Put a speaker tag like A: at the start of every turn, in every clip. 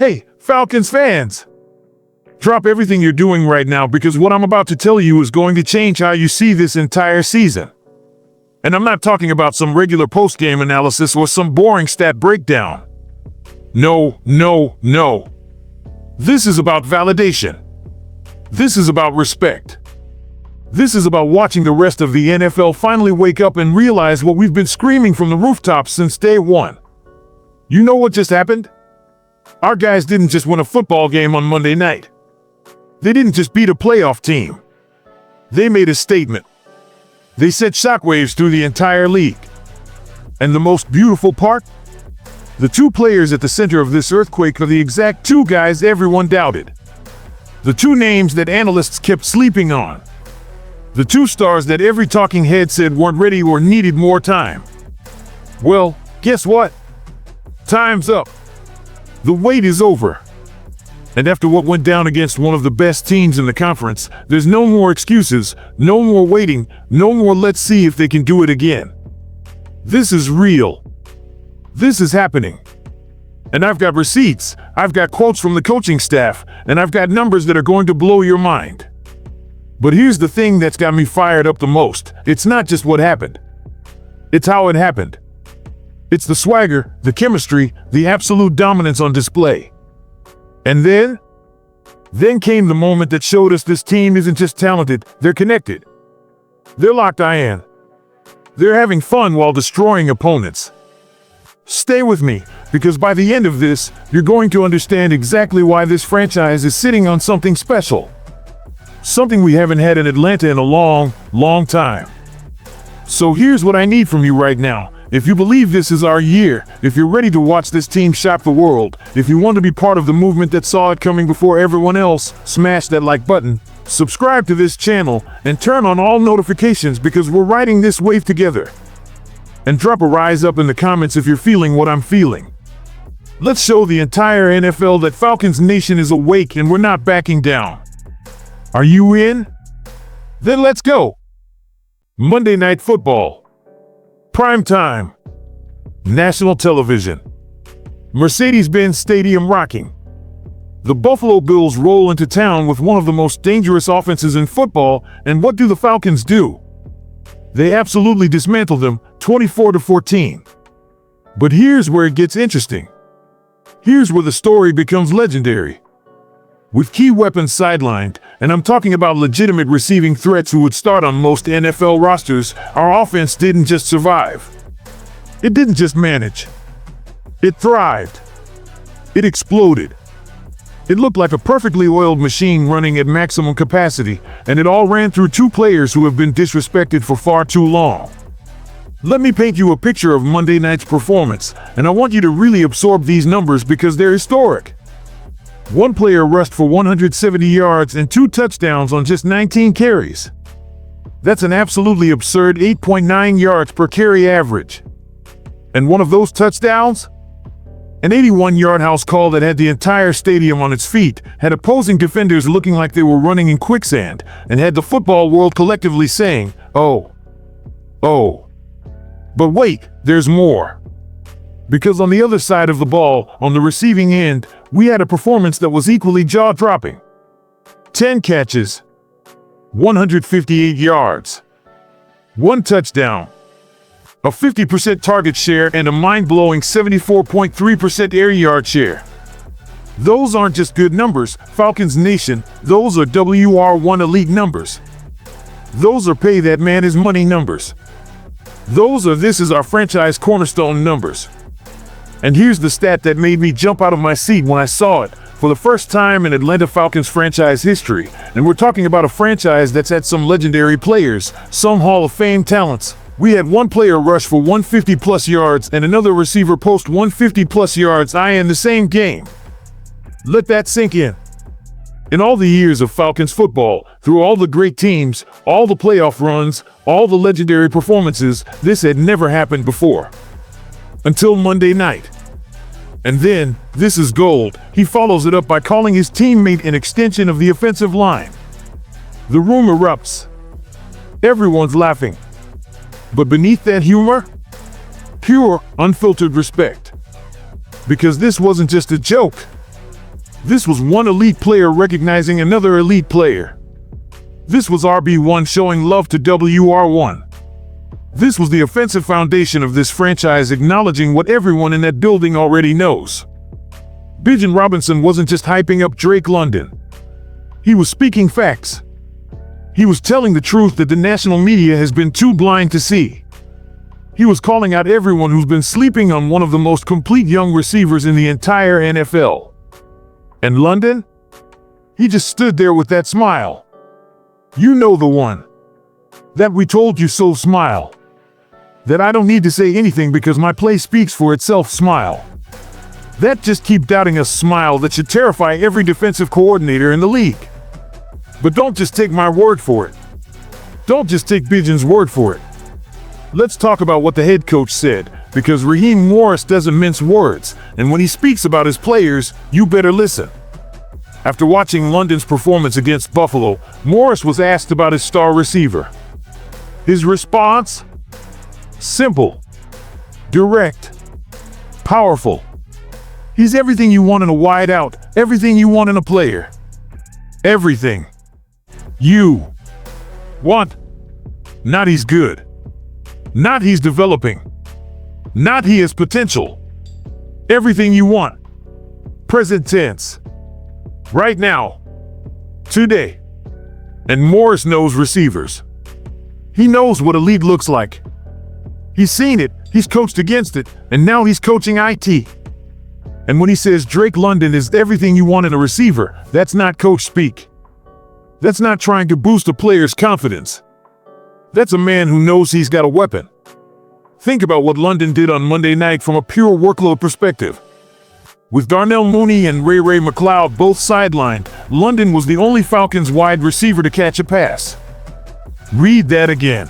A: Hey, Falcons fans! Drop everything you're doing right now because what I'm about to tell you is going to change how you see this entire season. And I'm not talking about some regular post-game analysis or some boring stat breakdown. No. This is about validation. This is about respect. This is about watching the rest of the NFL finally wake up and realize what we've been screaming from the rooftops since day one. You know what just happened? Our guys didn't just win a football game on Monday night. They didn't just beat a playoff team. They made a statement. They sent shockwaves through the entire league. And the most beautiful part? The two players at the center of this earthquake are the exact two guys everyone doubted. The two names that analysts kept sleeping on. The two stars that every talking head said weren't ready or needed more time. Well, guess what? Time's up. The wait is over. And after what went down against one of the best teams in the conference, there's no more excuses, no more waiting, no more let's see if they can do it again. This is real. This is happening. And I've got receipts, I've got quotes from the coaching staff, and I've got numbers that are going to blow your mind. But here's the thing that's got me fired up the most. It's not just what happened. It's how it happened. It's the swagger, the chemistry, the absolute dominance on display. And then came the moment that showed us this team isn't just talented, they're connected. They're locked in. They're having fun while destroying opponents. Stay with me, because by the end of this, you're going to understand exactly why this franchise is sitting on something special. Something we haven't had in Atlanta in a long time. So here's what I need from you right now. If you believe this is our year, if you're ready to watch this team shock the world, if you want to be part of the movement that saw it coming before everyone else, smash that like button, subscribe to this channel, and turn on all notifications because we're riding this wave together. And drop a rise up in the comments if you're feeling what I'm feeling. Let's show the entire NFL that Falcons Nation is awake and we're not backing down. Are you in? Then let's go. Monday Night Football. Prime time. National television. Mercedes-Benz Stadium rocking. The Buffalo Bills roll into town with one of the most dangerous offenses in football, and what do the Falcons do? They absolutely dismantle them, 24-14. But here's where it gets interesting. Here's where the story becomes legendary. With key weapons sidelined, and I'm talking about legitimate receiving threats who would start on most NFL rosters, our offense didn't just survive. It didn't just manage. It thrived. It exploded. It looked like a perfectly oiled machine running at maximum capacity, and it all ran through two players who have been disrespected for far too long. Let me paint you a picture of Monday night's performance, and I want you to really absorb these numbers because they're historic. One player rushed for 170 yards and 2 touchdowns on just 19 carries. That's an absolutely absurd 8.9 yards per carry average. And one of those touchdowns? An 81-yard house call that had the entire stadium on its feet, had opposing defenders looking like they were running in quicksand, and had the football world collectively saying, oh. But wait, there's more. Because on the other side of the ball, on the receiving end, we had a performance that was equally jaw-dropping. 10 catches, 158 yards, 1 touchdown, a 50% target share, and a mind-blowing 74.3% air yard share. Those aren't just good numbers, Falcons Nation, those are WR1 elite numbers. Those are pay that man his money numbers. Those are this is our franchise cornerstone numbers. And here's the stat that made me jump out of my seat when I saw it. For the first time in Atlanta Falcons franchise history, and we're talking about a franchise that's had some legendary players, some Hall of Fame talents, we had one player rush for 150-plus yards and another receiver post 150-plus yards in the same game. Let that sink in. In all the years of Falcons football, through all the great teams, all the playoff runs, all the legendary performances, this had never happened before. Until Monday night. And then, this is gold, he follows it up by calling his teammate an extension of the offensive line. The room erupts. Everyone's laughing. But beneath that humor, pure, unfiltered respect. Because this wasn't just a joke. This was one elite player recognizing another elite player. This was RB1 showing love to WR1. This was the offensive foundation of this franchise, acknowledging what everyone in that building already knows. Bijan Robinson wasn't just hyping up Drake London. He was speaking facts. He was telling the truth that the national media has been too blind to see. He was calling out everyone who's been sleeping on one of the most complete young receivers in the entire NFL. And London? He just stood there with that smile. You know, the one. That "we told you so" smile. That "I don't need to say anything because my play speaks for itself" smile. That "just keep doubting us" smile that should terrify every defensive coordinator in the league. But don't just take my word for it. Don't just take Bijan's word for it. Let's talk about what the head coach said, because Raheem Morris doesn't mince words, and when he speaks about his players, you better listen. After watching London's performance against Buffalo, Morris was asked about his star receiver. His response? Simple, direct, powerful. He's everything you want in a wideout, everything you want in a player. Everything you want. Not he's good. Not he's developing. Not he has potential. Everything you want. Present tense. Right now. Today. And Morris knows receivers. He knows what elite looks like. He's seen it, he's coached against it, and now he's coaching IT. And when he says Drake London is everything you want in a receiver, that's not coach speak. That's not trying to boost a player's confidence. That's a man who knows he's got a weapon. Think about what London did on Monday night from a pure workload perspective. With Darnell Mooney and Ray McCloud both sidelined, London was the only Falcons wide receiver to catch a pass. Read that again.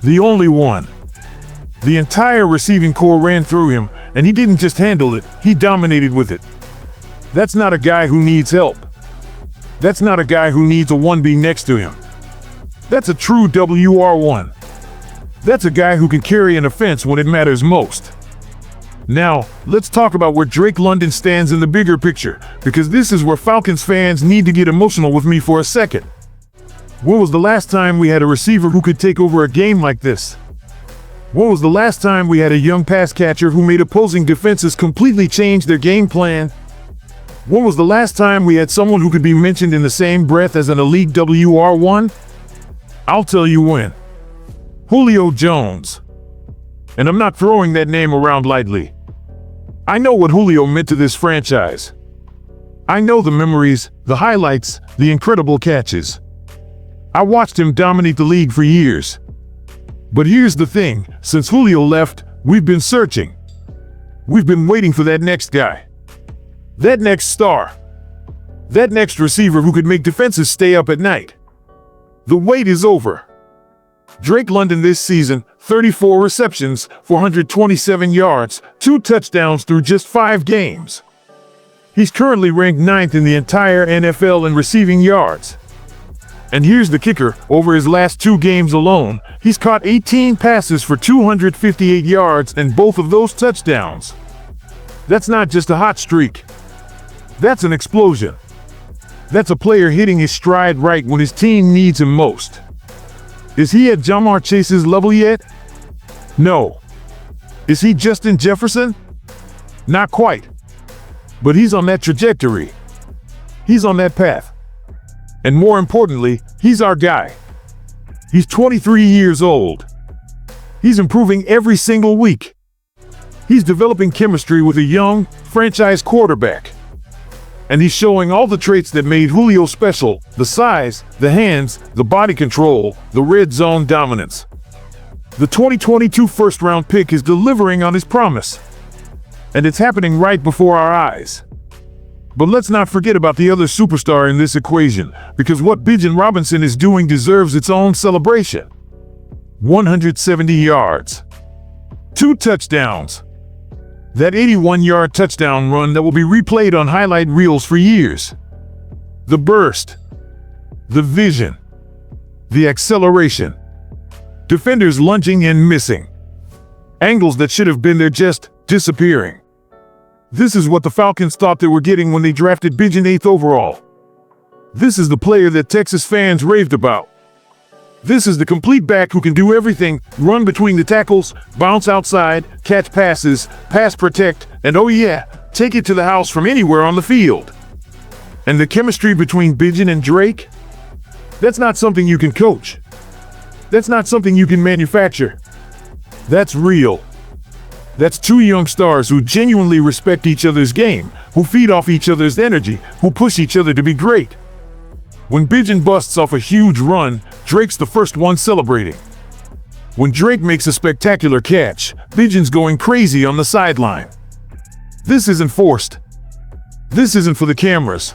A: The only one. The entire receiving corps ran through him, and he didn't just handle it, he dominated with it. That's not a guy who needs help. That's not a guy who needs a 1B next to him. That's a true WR1. That's a guy who can carry an offense when it matters most. Now, let's talk about where Drake London stands in the bigger picture, because this is where Falcons fans need to get emotional with me for a second. When was the last time we had a receiver who could take over a game like this? When was the last time we had a young pass catcher who made opposing defenses completely change their game plan? When was the last time we had someone who could be mentioned in the same breath as an elite WR1? I'll tell you when. Julio Jones. And I'm not throwing that name around lightly. I know what Julio meant to this franchise. I know the memories, the highlights, the incredible catches. I watched him dominate the league for years. But here's the thing, since Julio left, we've been searching. We've been waiting for that next guy. That next star. That next receiver who could make defenses stay up at night. The wait is over. Drake London this season, 34 receptions, 427 yards, 2 touchdowns through just 5 games. He's currently ranked 9th in the entire NFL in receiving yards. And here's the kicker, over his last 2 games alone, he's caught 18 passes for 258 yards and both of those touchdowns. That's not just a hot streak. That's an explosion. That's a player hitting his stride right when his team needs him most. Is he at Jamar Chase's level yet? No. Is he Justin Jefferson? Not quite. But he's on that trajectory. He's on that path. And more importantly, he's our guy. He's 23 years old. He's improving every single week. He's developing chemistry with a young, franchise quarterback. And he's showing all the traits that made Julio special: the size, the hands, the body control, the red zone dominance. The 2022 first-round pick is delivering on his promise. And it's happening right before our eyes. But let's not forget about the other superstar in this equation, because what Bijan Robinson is doing deserves its own celebration. 170 yards. 2 touchdowns. That 81-yard touchdown run that will be replayed on highlight reels for years. The burst. The vision. The acceleration. Defenders lunging and missing. Angles that should have been there just disappearing. This is what the Falcons thought they were getting when they drafted Bijan 8th overall. This is the player that Texas fans raved about. This is the complete back who can do everything: run between the tackles, bounce outside, catch passes, pass protect, and oh yeah, take it to the house from anywhere on the field. And the chemistry between Bijan and Drake? That's not something you can coach. That's not something you can manufacture. That's real. That's two young stars who genuinely respect each other's game, who feed off each other's energy, who push each other to be great. When Bijan busts off a huge run, Drake's the first one celebrating. When Drake makes a spectacular catch, Bijan's going crazy on the sideline. This isn't forced. This isn't for the cameras.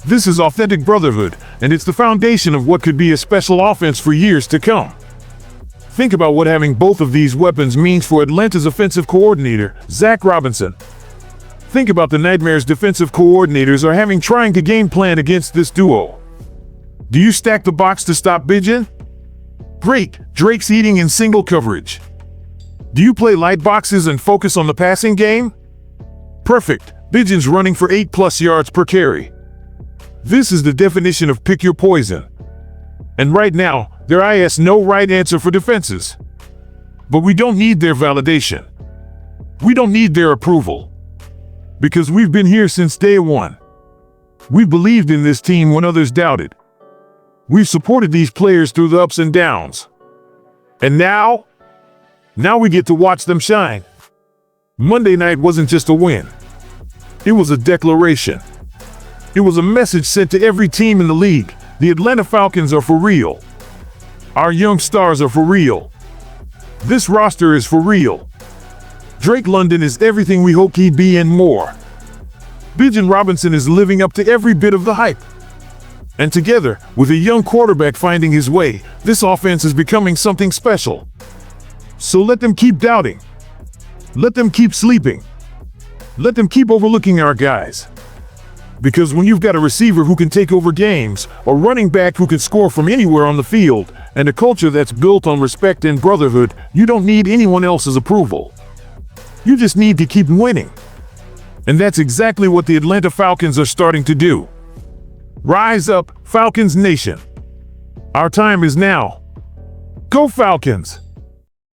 A: This is authentic brotherhood, and it's the foundation of what could be a special offense for years to come. Think about what having both of these weapons means for Atlanta's offensive coordinator, Zach Robinson. Think about the nightmares defensive coordinators are having trying to game plan against this duo. Do you stack the box to stop Bijan? Great, Drake's eating in single coverage. Do you play light boxes and focus on the passing game? Perfect, Bijan's running for 8+ yards per carry. This is the definition of pick your poison. And right now, there is no right answer for defenses. But we don't need their validation. We don't need their approval. Because we've been here since day one. We believed in this team when others doubted. We've supported these players through the ups and downs. And now we get to watch them shine. Monday night wasn't just a win. It was a declaration. It was a message sent to every team in the league. The Atlanta Falcons are for real. Our young stars are for real. This roster is for real. Drake London is everything we hoped he'd be and more. Bijan Robinson is living up to every bit of the hype. And together, with a young quarterback finding his way, this offense is becoming something special. So let them keep doubting. Let them keep sleeping. Let them keep overlooking our guys. Because when you've got a receiver who can take over games, a running back who can score from anywhere on the field, and a culture that's built on respect and brotherhood, you don't need anyone else's approval. You just need to keep winning. And that's exactly what the Atlanta Falcons are starting to do. Rise up, Falcons Nation. Our time is now. Go Falcons!